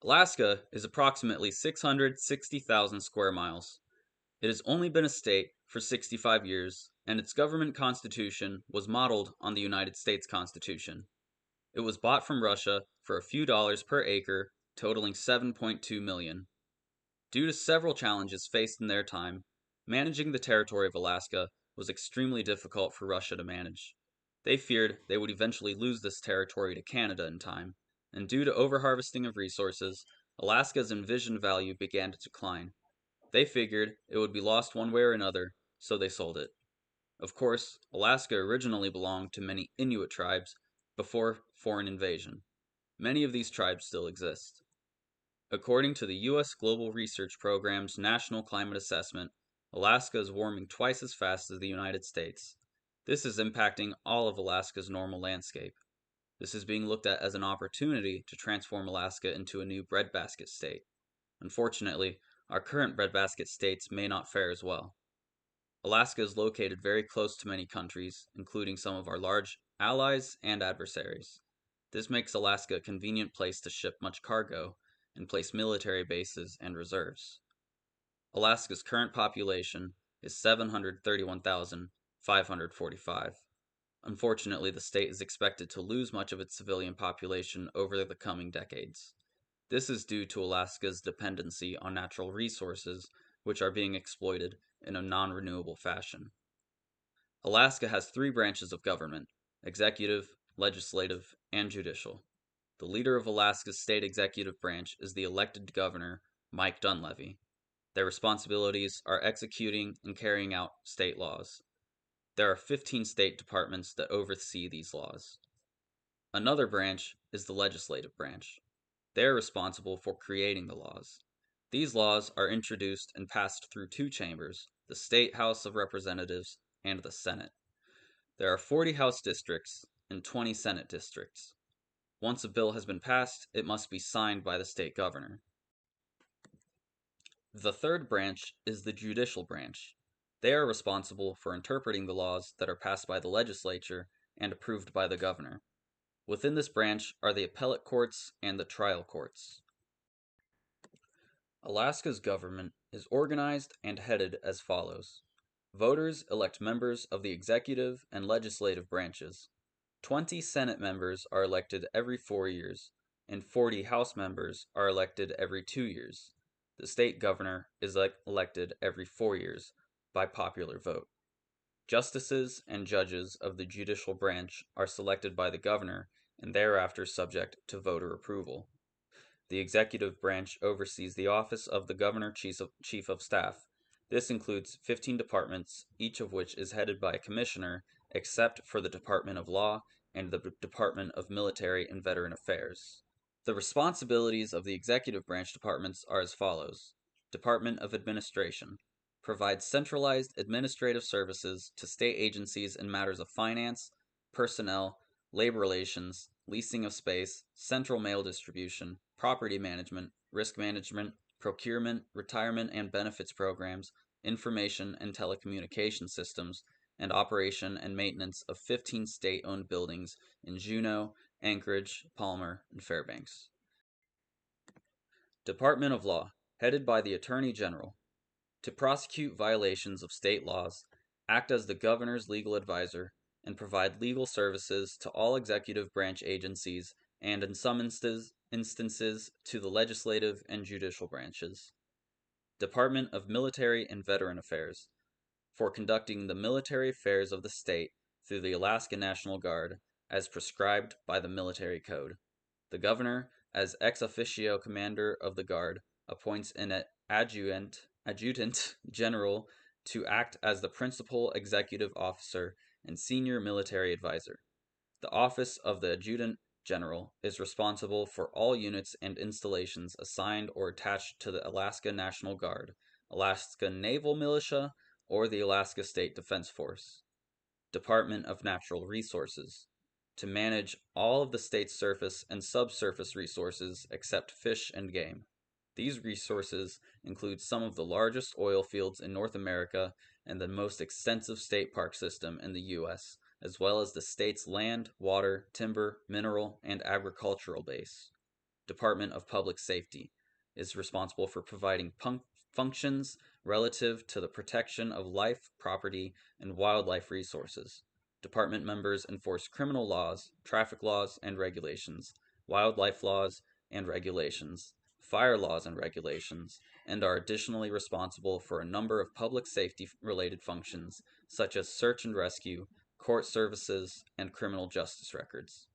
Alaska is approximately 660,000 square miles. It has only been a state for 65 years, and its government constitution was modeled on the United States Constitution. It was bought from Russia for a few dollars per acre, totaling 7.2 million. Due to several challenges faced in their time, managing the territory of Alaska was extremely difficult for Russia to manage. They feared they would eventually lose this territory to Canada in time, and due to overharvesting of resources, Alaska's envisioned value began to decline. They figured it would be lost one way or another, so they sold it. Of course, Alaska originally belonged to many Inuit tribes before foreign invasion. Many of these tribes still exist. According to the U.S. Global Research Program's National Climate Assessment, Alaska is warming twice as fast as the United States. This is impacting all of Alaska's normal landscape. This is being looked at as an opportunity to transform Alaska into a new breadbasket state. Unfortunately, our current breadbasket states may not fare as well. Alaska is located very close to many countries, including some of our large allies and adversaries. This makes Alaska a convenient place to ship much cargo and place military bases and reserves. Alaska's current population is 731,545. Unfortunately, the state is expected to lose much of its civilian population over the coming decades. This is due to Alaska's dependency on natural resources, which are being exploited in a non-renewable fashion. Alaska has three branches of government: executive, legislative, and judicial. The leader of Alaska's state executive branch is the elected governor, Mike Dunleavy. Their responsibilities are executing and carrying out state laws. There are 15 state departments that oversee these laws. Another branch is the legislative branch. They are responsible for creating the laws. These laws are introduced and passed through two chambers, the State House of Representatives and the Senate. There are 40 House districts and 20 Senate districts. Once a bill has been passed, it must be signed by the state governor. The third branch is the judicial branch. They are responsible for interpreting the laws that are passed by the legislature and approved by the governor. Within this branch are the appellate courts and the trial courts. Alaska's government is organized and headed as follows. Voters elect members of the executive and legislative branches. 20 Senate members are elected every 4 years, and 40 House members are elected every 2 years. The state governor is elected every 4 years by popular vote. Justices and judges of the judicial branch are selected by the governor and thereafter subject to voter approval. The executive branch oversees the office of the governor chief of staff. This includes 15 departments, each of which is headed by a commissioner, except for the Department of Law and the Department of Military and Veteran Affairs. The responsibilities of the executive branch departments are as follows. Department of Administration provides centralized administrative services to state agencies in matters of finance, personnel, labor relations, leasing of space, central mail distribution, property management, risk management, procurement, retirement and benefits programs, information and telecommunication systems, and operation and maintenance of 15 state-owned buildings in Juneau, Anchorage, Palmer, and Fairbanks. Department of Law, headed by the Attorney General, to prosecute violations of state laws, act as the governor's legal advisor, and provide legal services to all executive branch agencies and in some instances to the legislative and judicial branches. Department of Military and Veteran Affairs, for conducting the military affairs of the state through the Alaska National Guard as prescribed by the Military Code. The governor, as ex officio commander of the Guard, appoints an adjutant general to act as the principal executive officer and senior military advisor. The office of the adjutant general is responsible for all units and installations assigned or attached to the Alaska National Guard, Alaska Naval Militia, or the Alaska State Defense Force. Department of Natural Resources, to manage all of the state's surface and subsurface resources except fish and game. These resources include some of the largest oil fields in North America and the most extensive state park system in the U.S., as well as the state's land, water, timber, mineral, and agricultural base. Department of Public Safety is responsible for providing functions relative to the protection of life, property, and wildlife resources. Department members enforce criminal laws, traffic laws and regulations, wildlife laws and regulations, fire laws and regulations, and are additionally responsible for a number of public safety related functions such as search and rescue, court services, and criminal justice records.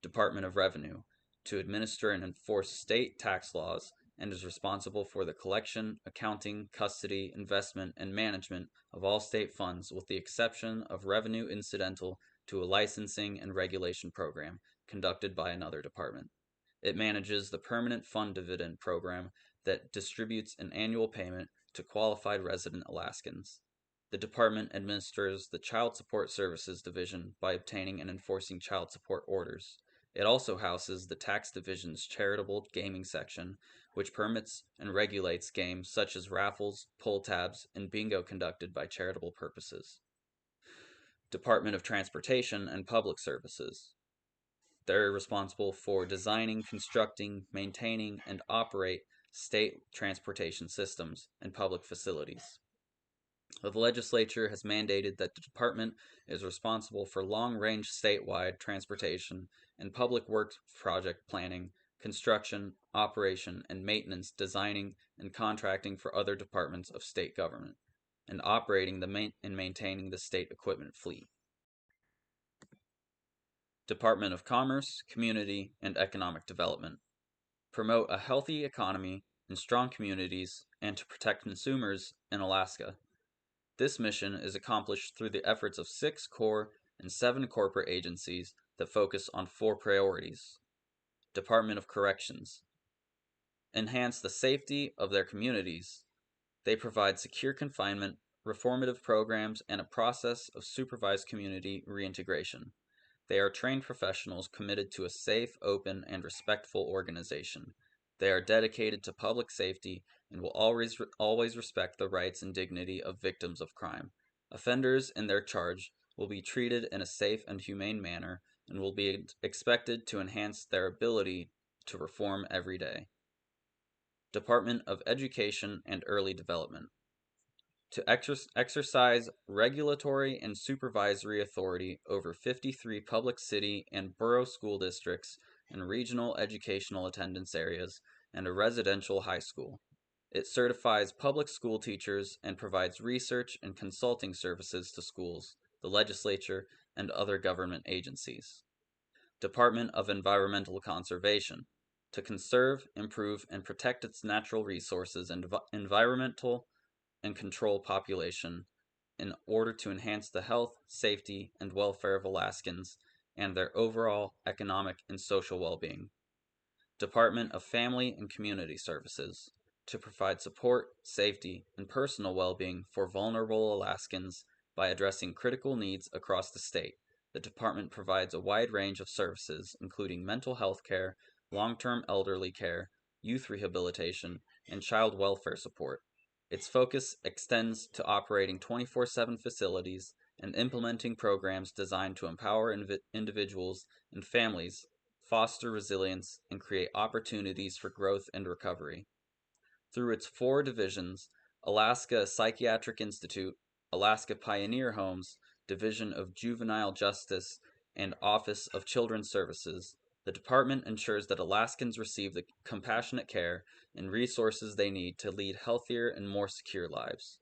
Department of Revenue to administer and enforce state tax laws and is responsible for the collection, accounting, custody, investment, and management of all state funds with the exception of revenue incidental to a licensing and regulation program conducted by another department. It manages the permanent fund dividend program that distributes an annual payment to qualified resident Alaskans. The department administers the Child Support Services Division by obtaining and enforcing child support orders. It also houses the Tax Division's Charitable Gaming Section, which permits and regulates games such as raffles, pull tabs, and bingo conducted by charitable purposes. Department of Transportation and Public Services. They're responsible for designing, constructing, maintaining, and operate state transportation systems and public facilities. The legislature has mandated that the department is responsible for long-range statewide transportation and public works project planning, construction, operation, and maintenance, designing and contracting for other departments of state government, and operating and maintaining the state equipment fleet. Department of Commerce, Community, and Economic Development. Promote a healthy economy and strong communities and to protect consumers in Alaska. This mission is accomplished through the efforts of 6 core and 7 corporate agencies that focus on 4 priorities. Department of Corrections. Enhance the safety of their communities. They provide secure confinement, reformative programs, and a process of supervised community reintegration. They are trained professionals committed to a safe, open, and respectful organization. They are dedicated to public safety and will always respect the rights and dignity of victims of crime. Offenders in their charge will be treated in a safe and humane manner and will be expected to enhance their ability to reform every day. Department of Education and Early Development. To exercise regulatory and supervisory authority over 53 public city and borough school districts and regional educational attendance areas and a residential high school. It certifies public school teachers and provides research and consulting services to schools, the legislature, and other government agencies. Department of Environmental Conservation. To conserve, improve, and protect its natural resources and environmental and control population in order to enhance the health, safety, and welfare of Alaskans and their overall economic and social well-being. Department of Family and Community Services. To provide support, safety, and personal well-being for vulnerable Alaskans by addressing critical needs across the state. The department provides a wide range of services, including mental health care, long-term elderly care, youth rehabilitation, and child welfare support. Its focus extends to operating 24/7 facilities and implementing programs designed to empower individuals and families, foster resilience, and create opportunities for growth and recovery. Through its 4 divisions, Alaska Psychiatric Institute, Alaska Pioneer Homes, Division of Juvenile Justice, and Office of Children's Services, the department ensures that Alaskans receive the compassionate care and resources they need to lead healthier and more secure lives.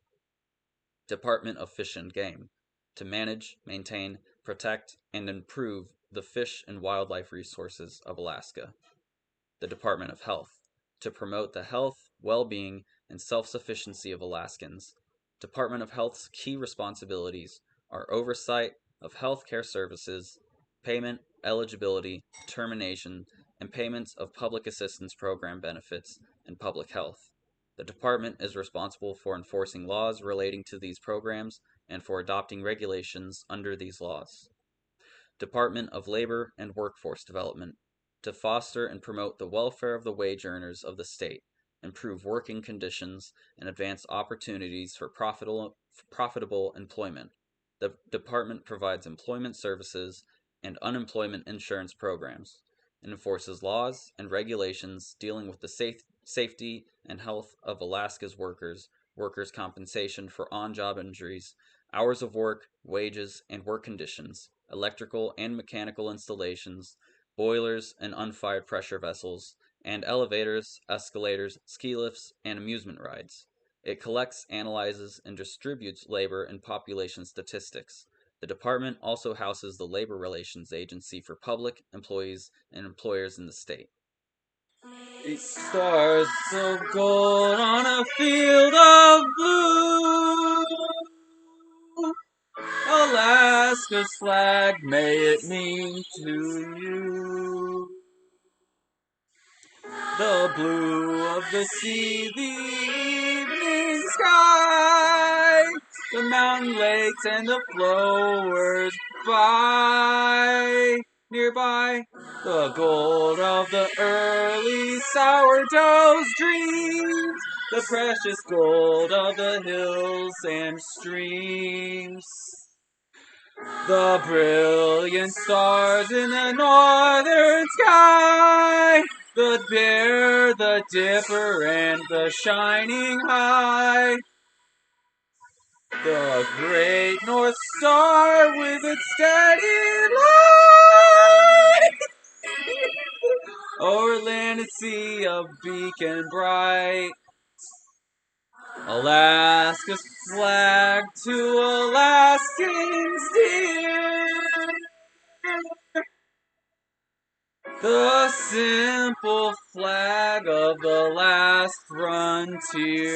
Department of Fish and Game. To manage, maintain, protect, and improve the fish and wildlife resources of Alaska. The Department of Health. To promote the health, well-being, and self-sufficiency of Alaskans. Department of Health's key responsibilities are oversight of health care services, payment, eligibility, termination, and payments of public assistance program benefits, and public health. The department is responsible for enforcing laws relating to these programs and for adopting regulations under these laws. Department of Labor and Workforce Development. To foster and promote the welfare of the wage earners of the state, improve working conditions, and advance opportunities for profitable employment. The department provides employment services and unemployment insurance programs. and enforces laws and regulations dealing with the safety and health of Alaska's workers, workers' compensation for on-job injuries, hours of work, wages, and work conditions, electrical and mechanical installations, boilers and unfired pressure vessels, and elevators, escalators, ski lifts, and amusement rides. It collects, analyzes, and distributes labor and population statistics. The department also houses the Labor Relations Agency for public employees and employers in the state. 8 stars of gold on a field of blue. Alaska's flag, may it mean to you. The blue of the sea, the evening sky, the mountain lakes and the flowers by nearby, the gold of the early sourdough's dreams, the precious gold of the hills and streams. The brilliant stars in the northern sky, the Bear, the Dipper, and the Shining Eye. The great North Star with its steady light over land and sea, a beacon bright. Alaska's flag to Alaskans dear. The simple flag of the last frontier.